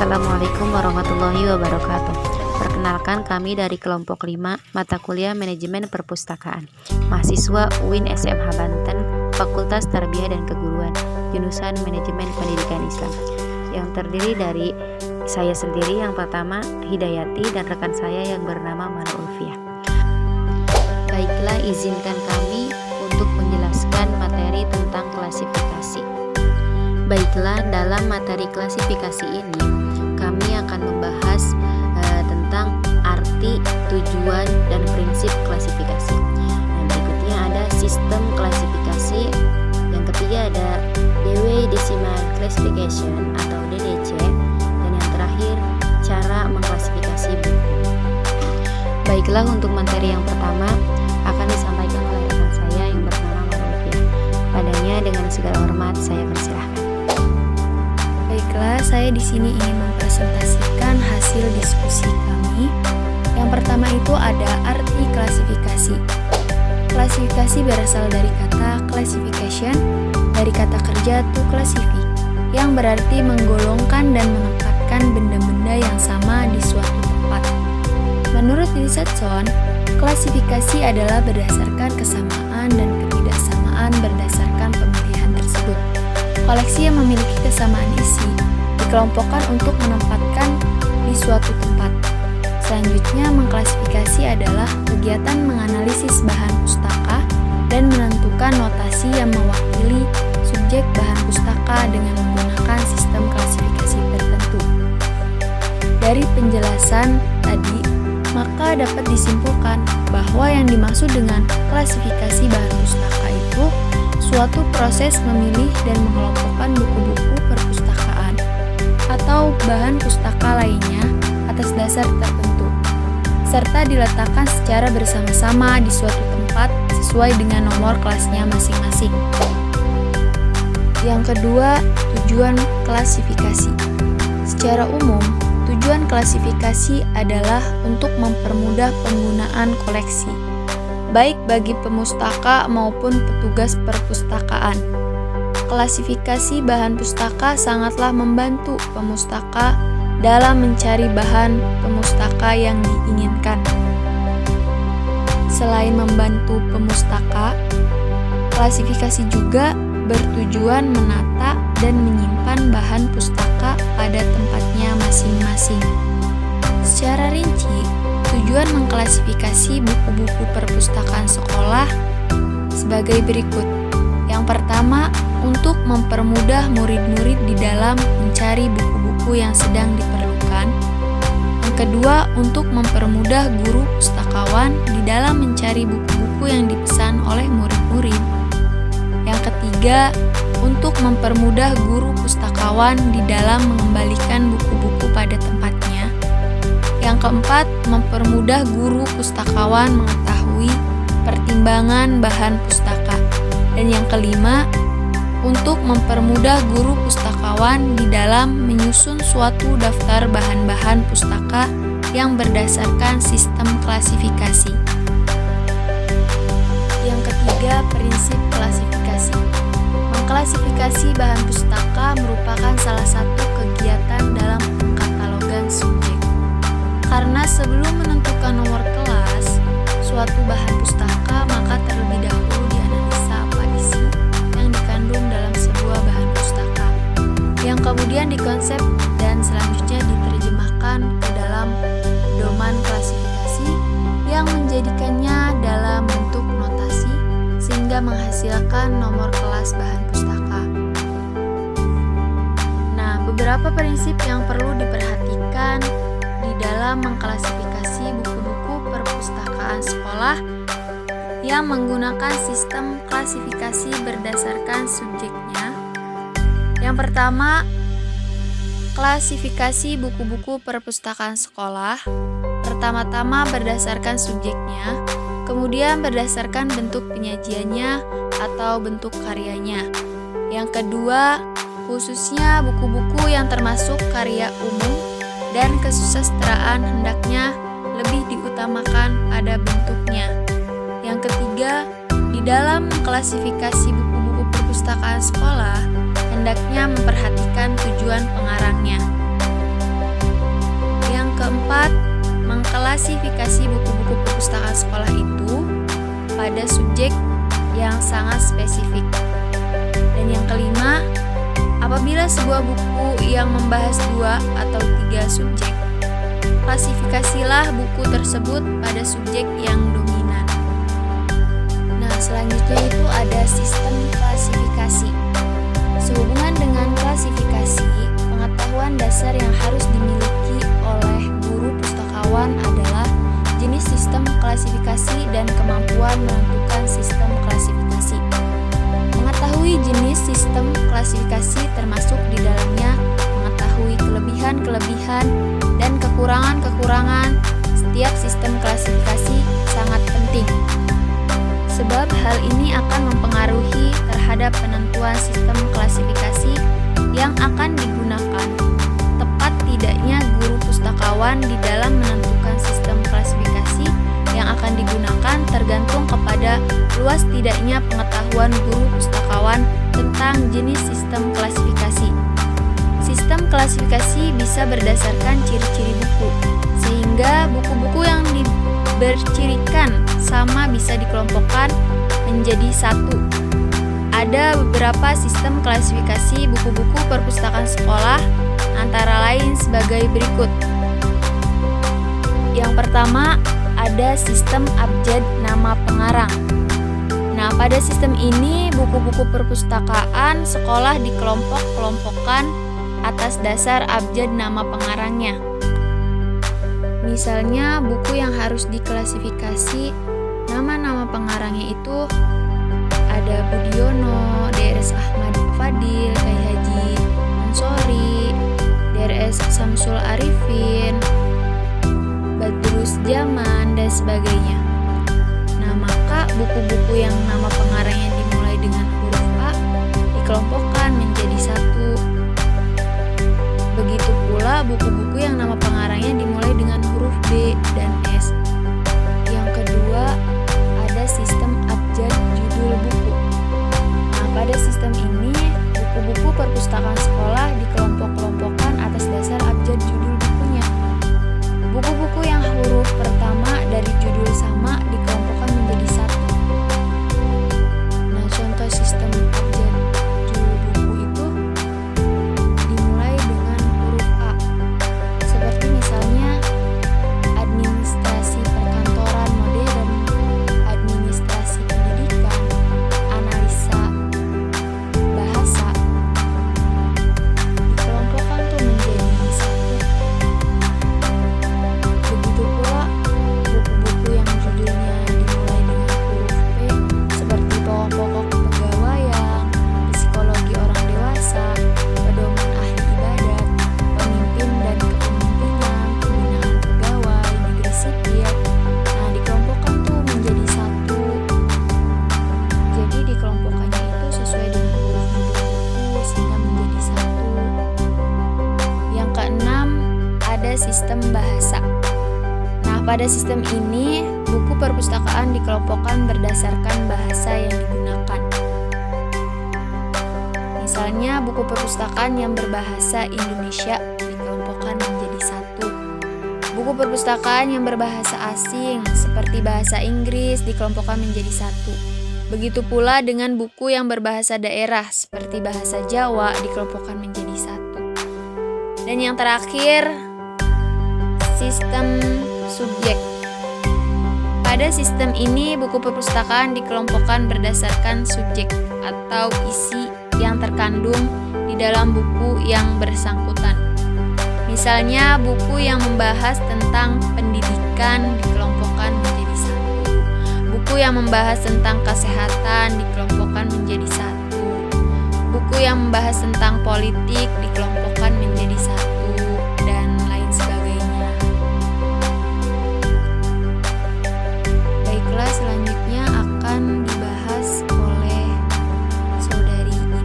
Assalamualaikum warahmatullahi wabarakatuh. Perkenalkan, kami dari kelompok 5 mata kuliah Manajemen Perpustakaan, mahasiswa UIN SMH Banten, Fakultas Tarbiyah dan Keguruan, jurusan Manajemen Pendidikan Islam, yang terdiri dari saya sendiri yang pertama, Hidayati, dan rekan saya yang bernama Mara Ulfiah. Baiklah, izinkan kami untuk menjelaskan materi tentang klasifikasi. Baiklah, dalam materi klasifikasi ini kami akan membahas tentang arti, tujuan, dan prinsip klasifikasi. Nah, berikutnya ada sistem klasifikasi. Yang ketiga ada Dewey Decimal Classification atau DDC, dan yang terakhir cara mengklasifikasi buku. Baiklah, untuk materi yang pertama akan disampaikan oleh rekan saya yang bernama Marufia. Padanya dengan segala hormat saya persilahkan. Baiklah, saya di sini ingin mempresentasikan hasil diskusi kami. Yang pertama itu ada arti klasifikasi. Klasifikasi berasal dari kata classification, dari kata kerja to classify, yang berarti menggolongkan dan menempatkan benda-benda yang sama di suatu tempat. Menurut Richardson, klasifikasi adalah berdasarkan kesamaan dan ketidaksamaan berdasarkan pemilihan tersebut. Koleksi yang memiliki kesamaan isi dikelompokkan untuk menempatkan di suatu tempat. Selanjutnya, mengklasifikasi adalah kegiatan menganalisis bahan pustaka dan menentukan notasi yang mewakili subjek bahan pustaka dengan menggunakan sistem klasifikasi tertentu. Dari penjelasan tadi, maka dapat disimpulkan bahwa yang dimaksud dengan klasifikasi bahan pustaka itu suatu proses memilih dan mengelompokkan buku-buku perpustakaan atau bahan pustaka lainnya atas dasar tertentu, serta diletakkan secara bersama-sama di suatu tempat sesuai dengan nomor kelasnya masing-masing. Yang kedua, tujuan klasifikasi. Secara umum, tujuan klasifikasi adalah untuk mempermudah penggunaan koleksi, baik bagi pemustaka maupun petugas perpustakaan. Klasifikasi bahan pustaka sangatlah membantu pemustaka dalam mencari bahan pemustaka yang diinginkan. Selain membantu pemustaka, klasifikasi juga bertujuan menata dan menyimpan bahan pustaka pada tempatnya masing-masing. Secara rinci, tujuan mengklasifikasi buku-buku perpustakaan sekolah sebagai berikut. Yang pertama, untuk mempermudah murid-murid di dalam mencari buku-buku yang sedang diperlukan. Yang kedua, untuk mempermudah guru pustakawan di dalam mencari buku-buku yang dipesan oleh murid-murid. Yang ketiga, untuk mempermudah guru pustakawan di dalam mengembalikan buku-buku pada tempatnya. Yang keempat, mempermudah guru pustakawan mengetahui pertimbangan bahan pustaka. Dan yang kelima, untuk mempermudah guru pustakawan di dalam menyusun suatu daftar bahan-bahan pustaka yang berdasarkan sistem klasifikasi. Yang ketiga, prinsip klasifikasi. Mengklasifikasi bahan pustaka merupakan salah satu kegiatan dalam pengkatalogan subjek. Karena sebelum menentukan nomor kelas suatu bahan pustaka, maka terlebih dahulu dianalisa apa isi yang dikandung dalam sebuah bahan pustaka, yang kemudian dikonsep dan selanjutnya diterjemahkan ke dalam pedoman klasifikasi yang menjadikannya dalam bentuk notasi sehingga menghasilkan nomor kelas bahan pustaka. Nah, beberapa prinsip yang perlu diperhatikan di dalam mengklasifikasi buku-buku perpustakaan sekolah yang menggunakan sistem klasifikasi berdasarkan subjeknya. Yang pertama, klasifikasi buku-buku perpustakaan sekolah. Pertama-tama berdasarkan subjeknya, kemudian berdasarkan bentuk penyajiannya atau bentuk karyanya. Yang kedua, khususnya buku-buku yang termasuk karya umum dan kesusastraan hendaknya lebih diutamakan pada bentuknya. Yang ketiga, di dalam klasifikasi buku-buku perpustakaan sekolah hendaknya memperhatikan tujuan pengarangnya. keempat, mengklasifikasi buku-buku perpustakaan sekolah itu pada subjek yang sangat spesifik. Dan yang kelima, apabila sebuah buku yang membahas 2 atau 3 subjek, klasifikasilah buku tersebut pada subjek yang dominan. Nah, selanjutnya itu ada sistem klasifikasi. Sehubungan dengan klasifikasi, pengetahuan dasar yang harus dimiliki oleh guru pustakawan adalah jenis sistem klasifikasi dan kemampuan menentukan sistem klasifikasi. Mengetahui jenis sistem klasifikasi termasuk di dalamnya mengetahui kelebihan-kelebihan dan kekurangan-kekurangan setiap sistem klasifikasi sangat penting. Sebab hal ini akan mempengaruhi terhadap penentuan sistem klasifikasi yang akan digunakan. Tepat tidaknya guru pustakawan di dalam menentukan sistem klasifikasi yang akan digunakan tergantung kepada luas tidaknya pengetahuan guru pustakawan tentang jenis sistem klasifikasi. Sistem klasifikasi bisa berdasarkan ciri-ciri buku, sehingga buku-buku yang dibercirikan sama bisa dikelompokkan menjadi satu. Ada beberapa sistem klasifikasi buku-buku perpustakaan sekolah, antara lain sebagai berikut. Yang pertama, ada sistem abjad nama pengarang. Nah, pada sistem ini buku-buku perpustakaan sekolah dikelompok-kelompokkan atas dasar abjad nama pengarangnya. Misalnya, buku yang harus diklasifikasi nama-nama pengarangnya itu ada Budiono, DRS Ahmad Fadil, Kyai Haji Ansori, DRS Samsul Arifin, Badrus Zaman, dan sebagainya. Nah, maka buku-buku yang nama pengarangnya dimulai dengan huruf A dikelompokkan menjadi satu. Begitu pula buku-buku yang nama pengarangnya dimulai dengan huruf B dan S. Yang kedua, ada sistem abjad judul buku. Nah, pada sistem ini, buku-buku perpustakaan sekolah dikelompok-kelompokkan atas dasar abjad judul bukunya. Buku-buku yang huruf pertama dari judul sama dikelompokkan menjadi satu. Nah, contoh sistem abjad judul buku itu dimulai dengan huruf A. Seperti misalnya administrasi perkantoran modern, administrasi pendidikan, analisa bahasa. Dikelompokkan tuh menjadi satu. Begitu pula buku-buku yang judulnya dimulai dengan huruf P seperti pokok-pokok kepegawaian, psikologi orang dewasa, pedoman ahli ibadat, pemimpin dan kepemimpinan, pembinaan pegawai, negeri sipil. Nah, dikelompokkan tuh menjadi satu. Jadi dikelompokkannya itu sesuai dengan huruf judul buku sehingga menjadi satu. Yang keenam, ada sistem bahasa. Nah, pada sistem ini, buku perpustakaan dikelompokkan berdasarkan bahasa yang digunakan. Misalnya, buku perpustakaan yang berbahasa Indonesia dikelompokkan menjadi satu. Buku perpustakaan yang berbahasa asing, seperti bahasa Inggris, dikelompokkan menjadi satu. Begitu pula dengan buku yang berbahasa daerah, seperti bahasa Jawa, dikelompokkan menjadi satu. Dan yang terakhir, sistem subjek. Pada sistem ini, buku perpustakaan dikelompokkan berdasarkan subjek atau isi yang terkandung di dalam buku yang bersangkutan. Misalnya, buku yang membahas tentang pendidikan dikelompokkan menjadi satu. Buku yang membahas tentang kesehatan dikelompokkan menjadi satu. Buku yang membahas tentang politik dikelompokkan menjadi satu, dan lain sebagainya. Baiklah, selanjutnya akan dibahas oleh saudari Ida.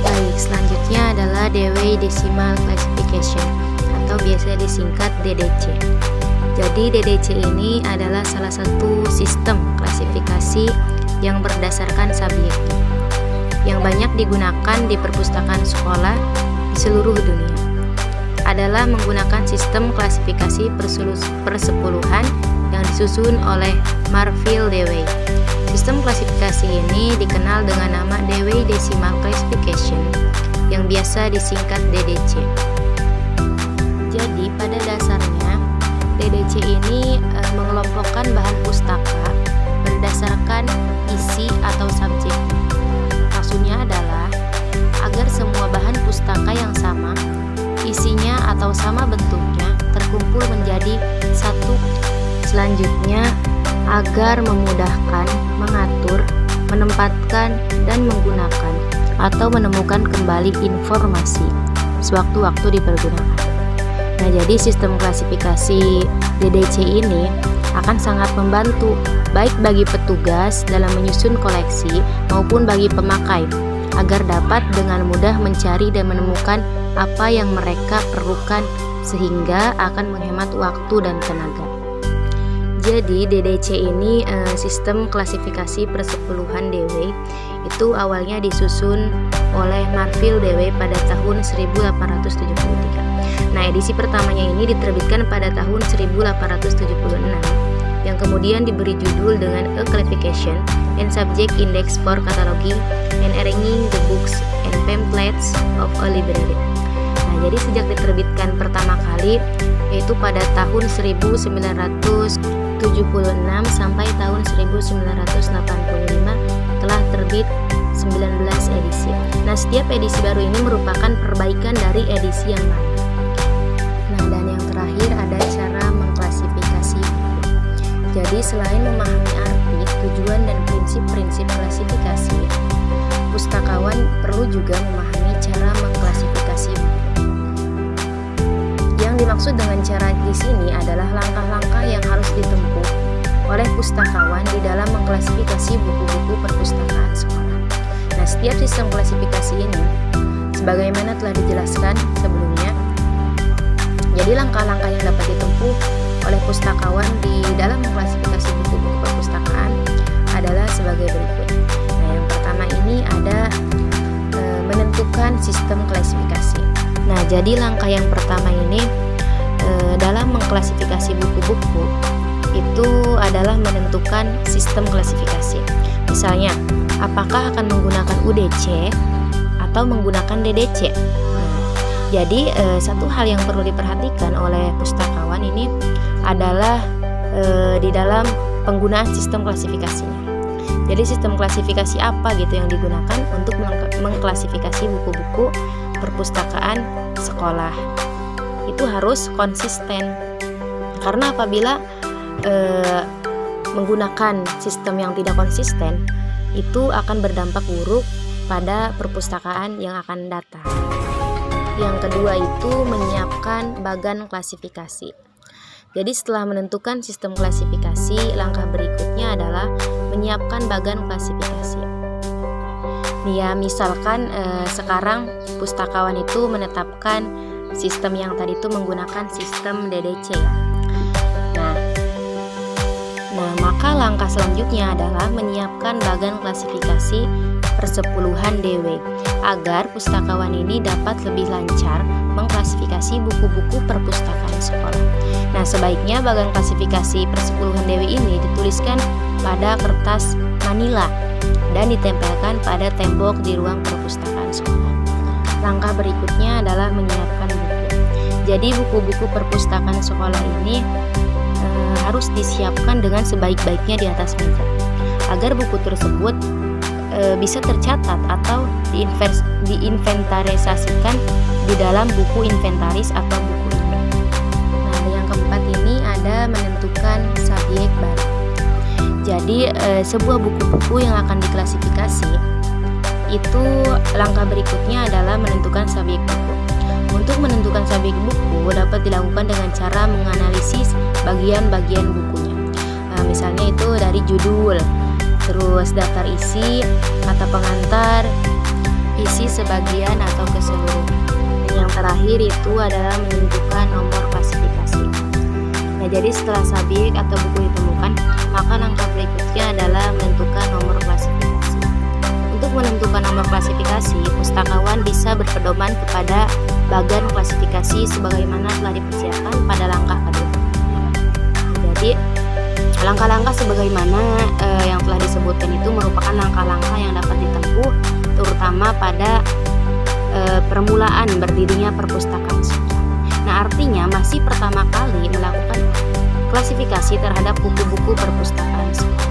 Baik, selanjutnya adalah Dewey Decimal Classification atau biasa disingkat DDC. Jadi DDC ini adalah salah satu sistem klasifikasi yang berdasarkan subjektif yang banyak digunakan di perpustakaan sekolah di seluruh dunia. adalah menggunakan sistem klasifikasi persepuluhan yang disusun oleh Marvil Dewey. Sistem klasifikasi ini dikenal dengan nama Dewey Decimal Classification yang biasa disingkat DDC. Jadi pada dasarnya DDC ini mengelompokkan bahan pustaka berdasarkan isi atau subjek. Maksudnya adalah agar semua bahan pustaka yang sama isinya atau sama bentuknya terkumpul menjadi satu. Selanjutnya agar memudahkan mengatur, menempatkan, dan menggunakan atau menemukan kembali informasi sewaktu-waktu dipergunakan. Nah, jadi sistem klasifikasi DDC ini akan sangat membantu baik bagi petugas dalam menyusun koleksi maupun bagi pemakai agar dapat dengan mudah mencari dan menemukan apa yang mereka perlukan sehingga akan menghemat waktu dan tenaga. Jadi DDC ini sistem klasifikasi persepuluhan Dewey itu awalnya disusun oleh Marvil Dewey pada tahun 1873. Nah, edisi pertamanya ini diterbitkan pada tahun 1876 yang kemudian diberi judul dengan A Classification and Subject Index for Cataloging and Arranging the Books and Pamphlets of a Library. Nah, jadi sejak diterbitkan pertama kali yaitu pada tahun 1976 sampai tahun 1985 telah terbit 19 edisi. Nah, setiap edisi baru ini merupakan perbaikan dari edisi yang lama. Nah, dan yang terakhir ada cara mengklasifikasi buku. Jadi selain memahami arti, tujuan, dan prinsip-prinsip klasifikasi, pustakawan perlu juga memahami cara mengklasifikasi buku. Yang dimaksud dengan cara di sini adalah langkah-langkah yang harus ditempuh oleh pustakawan di dalam mengklasifikasi buku-buku perpustakaan sekolah. Nah, setiap sistem klasifikasi ini sebagaimana telah dijelaskan sebelumnya. Jadi langkah-langkah yang dapat ditempuh oleh pustakawan di dalam mengklasifikasi buku-buku perpustakaan adalah sebagai berikut. Nah, yang pertama ini ada menentukan sistem klasifikasi. Nah, jadi langkah yang pertama ini dalam mengklasifikasi buku-buku itu adalah menentukan sistem klasifikasi. Misalnya, apakah akan menggunakan UDC atau menggunakan DDC? Jadi satu hal yang perlu diperhatikan oleh pustakawan ini adalah di dalam penggunaan sistem klasifikasinya. Jadi sistem klasifikasi apa gitu yang digunakan untuk mengklasifikasi buku-buku perpustakaan sekolah. Itu harus konsisten. Karena apabila menggunakan sistem yang tidak konsisten, itu akan berdampak buruk pada perpustakaan yang akan datang. Yang kedua itu menyiapkan bagan klasifikasi. Jadi setelah menentukan sistem klasifikasi, langkah berikutnya adalah menyiapkan bagan klasifikasi. Nih ya, misalkan sekarang pustakawan itu menetapkan sistem yang tadi itu menggunakan sistem DDC ya. Nah, maka langkah selanjutnya adalah menyiapkan bagan klasifikasi persepuluhan Dewey agar pustakawan ini dapat lebih lancar mengklasifikasi buku-buku perpustakaan sekolah. Nah, sebaiknya bagan klasifikasi persepuluhan Dewey ini dituliskan pada kertas manila dan ditempelkan pada tembok di ruang perpustakaan sekolah. Langkah berikutnya adalah menyiapkan buku. Jadi buku-buku perpustakaan sekolah ini harus disiapkan dengan sebaik-baiknya di atas meja agar buku tersebut bisa tercatat atau diinventarisasikan di dalam buku inventaris atau buku ini. Nah, yang keempat ini ada menentukan subjek baru. Jadi sebuah buku-buku yang akan diklasifikasi itu langkah berikutnya adalah menentukan subjek buku. Untuk menentukan subjek buku dapat dilakukan dengan cara menganalisis bagian-bagian bukunya. Nah, misalnya itu dari judul, terus daftar isi, kata pengantar, isi sebagian atau keseluruhan. Dan yang terakhir itu adalah menentukan nomor klasifikasi. Nah, jadi setelah subjek atau buku ditemukan, maka langkah berikutnya adalah menentukan nomor klasifikasi. Untuk menentukan nomor klasifikasi, pustakawan bisa berpedoman kepada bagan klasifikasi klasifikasi sebagaimana telah dipersiapkan pada langkah kedua. Jadi langkah-langkah sebagaimana yang telah disebutkan itu merupakan langkah-langkah yang dapat ditempuh terutama pada permulaan berdirinya perpustakaan sekolah. Nah, artinya masih pertama kali melakukan klasifikasi terhadap buku-buku perpustakaan sekolah.